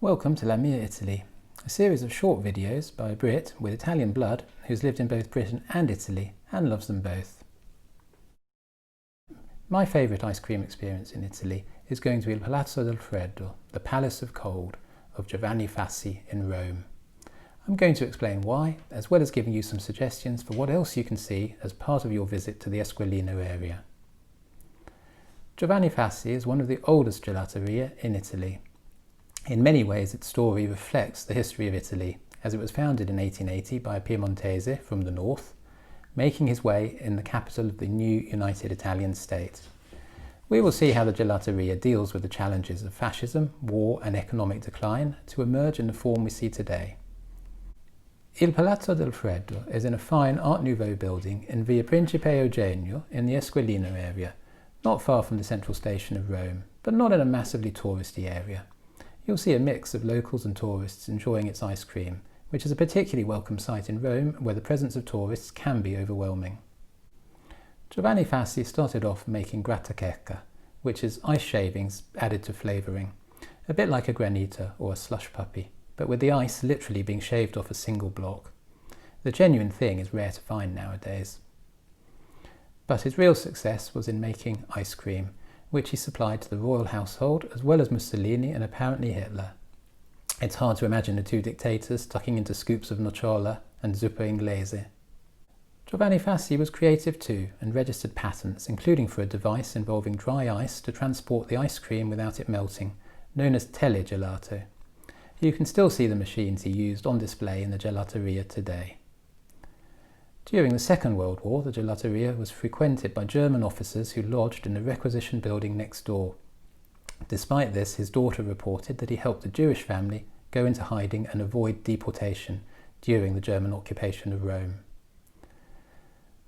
Welcome to La Mia Italy, a series of short videos by a Brit with Italian blood who's lived in both Britain and Italy and loves them both. My favourite ice cream experience in Italy is going to Il Palazzo del Freddo, the Palace of Cold, of Giovanni Fassi in Rome. I'm going to explain why, as well as giving you some suggestions for what else you can see as part of your visit to the Esquilino area. Giovanni Fassi is one of the oldest gelateria in Italy. In many ways its story reflects the history of Italy, as it was founded in 1880 by a Piemontese from the north, making his way in the capital of the new united Italian state. We will see how the gelateria deals with the challenges of fascism, war and economic decline to emerge in the form we see today. Il Palazzo del Freddo is in a fine Art Nouveau building in Via Principe Eugenio in the Esquilino area, not far from the central station of Rome, but not in a massively touristy area. You'll see a mix of locals and tourists enjoying its ice cream, which is a particularly welcome sight in Rome where the presence of tourists can be overwhelming. Giovanni Fassi started off making grattacheca, which is ice shavings added to flavouring, a bit like a granita or a slush puppy, but with the ice literally being shaved off a single block. The genuine thing is rare to find nowadays. But his real success was in making ice cream, which he supplied to the royal household as well as Mussolini and apparently Hitler. It's hard to imagine the two dictators tucking into scoops of nocciola and zuppa inglese. Giovanni Fassi was creative too and registered patents, including for a device involving dry ice to transport the ice cream without it melting, known as telegelato. You can still see the machines he used on display in the gelateria today. During the Second World War, the gelateria was frequented by German officers who lodged in the requisition building next door. Despite this, his daughter reported that he helped a Jewish family go into hiding and avoid deportation during the German occupation of Rome.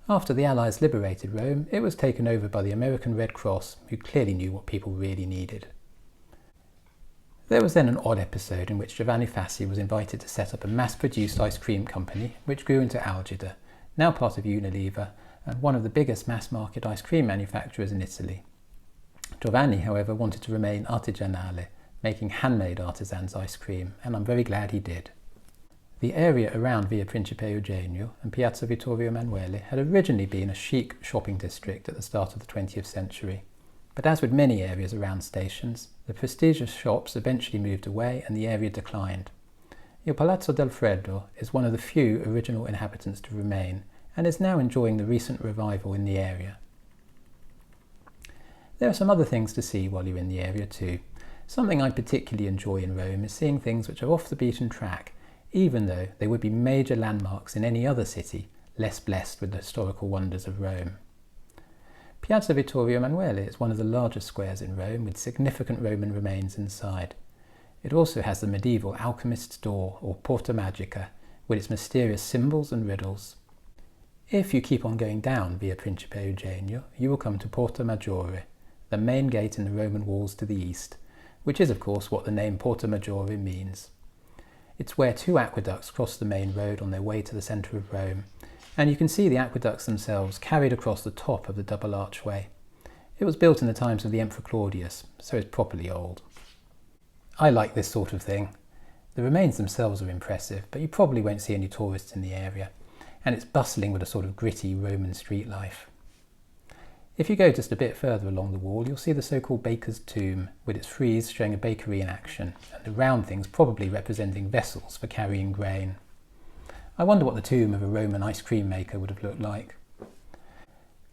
After the Allies liberated Rome, it was taken over by the American Red Cross, who clearly knew what people really needed. There was then an odd episode in which Giovanni Fassi was invited to set up a mass-produced ice cream company which grew into Algida, now part of Unilever and one of the biggest mass-market ice cream manufacturers in Italy. Giovanni, however, wanted to remain artigianale, making handmade artisans ice cream, and I'm very glad he did. The area around Via Principe Eugenio and Piazza Vittorio Emanuele had originally been a chic shopping district at the start of the 20th century. But as with many areas around stations, the prestigious shops eventually moved away and the area declined. Il Palazzo del Freddo is one of the few original inhabitants to remain and is now enjoying the recent revival in the area. There are some other things to see while you're in the area too. Something I particularly enjoy in Rome is seeing things which are off the beaten track, even though they would be major landmarks in any other city less blessed with the historical wonders of Rome. Piazza Vittorio Emanuele is one of the largest squares in Rome with significant Roman remains inside. It also has the medieval alchemist's door, or Porta Magica, with its mysterious symbols and riddles. If you keep on going down Via Principe Eugenio, you will come to Porta Maggiore, the main gate in the Roman walls to the east, which is of course what the name Porta Maggiore means. It's where two aqueducts cross the main road on their way to the centre of Rome, and you can see the aqueducts themselves carried across the top of the double archway. It was built in the times of the Emperor Claudius, so it's properly old. I like this sort of thing. The remains themselves are impressive, but you probably won't see any tourists in the area, and it's bustling with a sort of gritty Roman street life. If you go just a bit further along the wall, you'll see the so-called baker's tomb, with its frieze showing a bakery in action, and the round things probably representing vessels for carrying grain. I wonder what the tomb of a Roman ice cream maker would have looked like.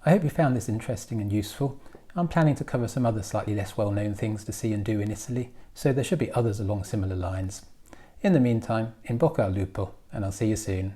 I hope you found this interesting and useful. I'm planning to cover some other slightly less well-known things to see and do in Italy, so there should be others along similar lines. In the meantime, in bocca al lupo, and I'll see you soon.